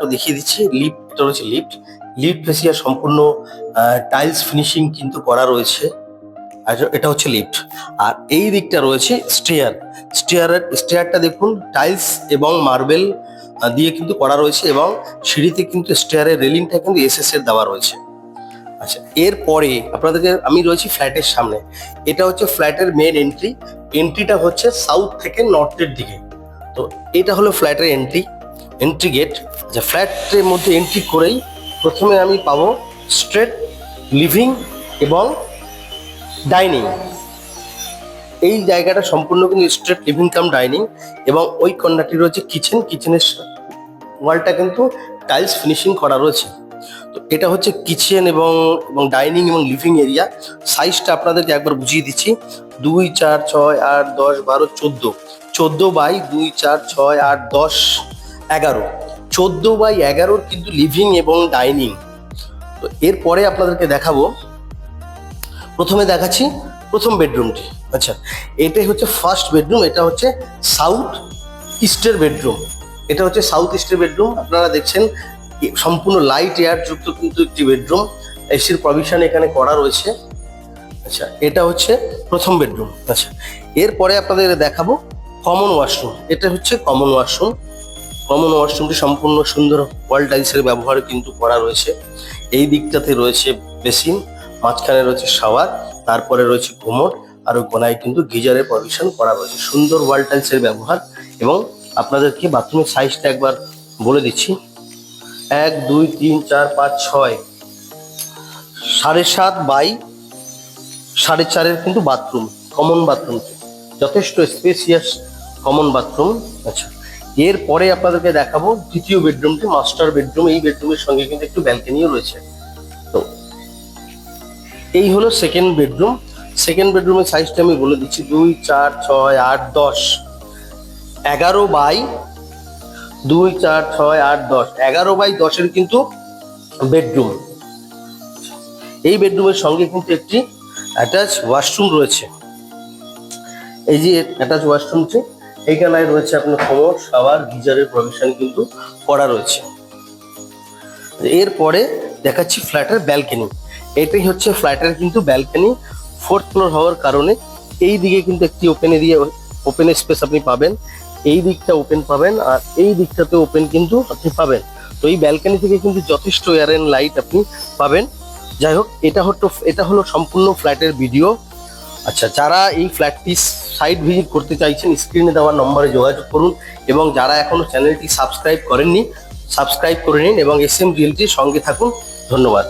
একটু দেখিয়ে দিচ্ছি। লিফট, এটা রয়েছে লিফট। লিফট ফেসিয়া সম্পূর্ণ টাইলস ফিনিশিং কিন্তু করা রয়েছে। আর এটা হচ্ছে লিফট। আর এই দিকটা রয়েছে স্টেয়ার। স্টেয়ারটা দেখুন টাইলস এবং মার্বেল দিয়ে কিন্তু করা রয়েছে, এবং সিঁড়িতে কিন্তু স্টেয়ারের রেলিংটা কিন্তু এসএস এর দেওয়া রয়েছে। আচ্ছা, এরপরে আপনাদেরকে আমি রয়েছি ফ্ল্যাটের সামনে। এটা হচ্ছে ফ্ল্যাটের মেন এন্ট্রি। এন্ট্রিটা হচ্ছে সাউথ থেকে নর্থের দিকে। তো এটা হলো ফ্ল্যাটের এন্ট্রি গেট। আচ্ছা, ফ্ল্যাটের মধ্যে এন্ট্রি করেই প্রথমে আমি পাবো স্ট্রেট লিভিং এবং ডাইনিং। এই জায়গাটা সম্পূর্ণ কিন্তু স্ট্রেট লিভিং কাম ডাইনিং, এবং ওই কর্নারটি রয়েছে কিচেন। কিচেনের ওয়ালটা কিন্তু টাইলস ফিনিশিং করা রয়েছে। তো এটা হচ্ছে কিচেন এবং ডাইনিং এবং লিভিং এরিয়া। সাইজটা আপনাদেরকে একবার বুঝিয়ে দিচ্ছি। 2, 4, 6, 8, 10, 12, 14। 14 বাই 2, 4, 6, 8, 10, 11। 14 বাই 11 কিন্তু লিভিং এবং ডাইনিং। তো এরপরে আপনাদেরকে দেখাবো, প্রথমে দেখাচ্ছি প্রথম বেডরুমটি। আচ্ছা, এটাই হচ্ছে ফার্স্ট বেডরুম। এটা হচ্ছে সাউথ ইস্টের বেডরুম। এটা হচ্ছে সাউথ ইস্টের বেডরুম। আপনারা দেখছেন সম্পূর্ণ লাইট এয়ার যুক্ত কিন্তু একটি বেডরুম। এসির প্রভিশন এখানে করা রয়েছে। আচ্ছা, এটা হচ্ছে প্রথম বেডরুম। আচ্ছা, এরপরে আপনাদের দেখাবো কমন ওয়াশরুম। এটা হচ্ছে কমন ওয়াশরুম। কমন ওয়াশরুমটি সম্পূর্ণ সুন্দর ওয়াল টাইলসের ব্যবহার কিন্তু করা রয়েছে। এই দিকটাতে রয়েছে বেসিন, মাঝখানে রয়েছে শাওয়ার, তারপরে রয়েছে কোমোড, আর ওই কোনায় কিন্তু গিজারের প্রভিশন করা রয়েছে। সুন্দর ওয়াল টাইলসের ব্যবহার। এবং আপনাদেরকে বাথরুমের সাইজটা একবার বলে দিচ্ছি। 1, 2, 3, 4, 5, 6, 7.5 বাই 4.5 কিন্তু বাথরুম, কমন বাথরুম, যথেষ্ট স্পেসিয়াস কমন বাথরুম। আচ্ছা, এরপরে আপনাদেরকে দেখাবো দ্বিতীয় বেডরুমটি, মাস্টার বেডরুম। এই বেডরুমের সঙ্গে কিন্তু একটু ব্যালকনিও রয়েছে। তো এই হলো সেকেন্ড বেডরুম। সেকেন্ড বেডরুমের সাইজটা আমি বলে দিচ্ছি। 2, 4, 6, 8, 10, 11 বাই 2, 4, 6, 8, 10, 11 বাই 10 কিন্তু বেডরুম। এই বেডরুমের সঙ্গে কিন্তু একটি অ্যাটাচ ওয়াশরুম রয়েছে। এই যে অ্যাটাচ ওয়াশরুমটি, এইখানে রয়েছে আপনার কোমোড, শাওয়ার, গিজারের প্রভিশন কিন্তু করা রয়েছে। এরপরে দেখাচ্ছি ফ্ল্যাটের ব্যালকনি। এটাই হচ্ছে ফ্ল্যাটের কিন্তু ব্যালকনি। 4th ফ্লোর হওয়ার কারণে এই দিকে কিন্তু একটি ওপেন এরিয়া, ওপেন স্পেস আপনি পাবেন। এই দিকটা ওপেন পাবেন, আর এই দিকটাতে ওপেন কিন্তু আপনি পাবেন। তো এই ব্যালকনি থেকে কিন্তু যথেষ্ট এয়ার এন্ড লাইট আপনি পাবেন। যাই হোক, এটা হলো সম্পূর্ণ ফ্ল্যাটের ভিডিও। আচ্ছা, যারা এই ফ্ল্যাটটি সাইট ভিজিট করতে চাইছেন, স্ক্রিনে দেওয়া নম্বরে যোগাযোগ করুন, এবং যারা এখনো চ্যানেলটি সাবস্ক্রাইব করেননি, সাবস্ক্রাইব করে নিন এবং SM রিয়েলটির সঙ্গে থাকুন। ধন্যবাদ।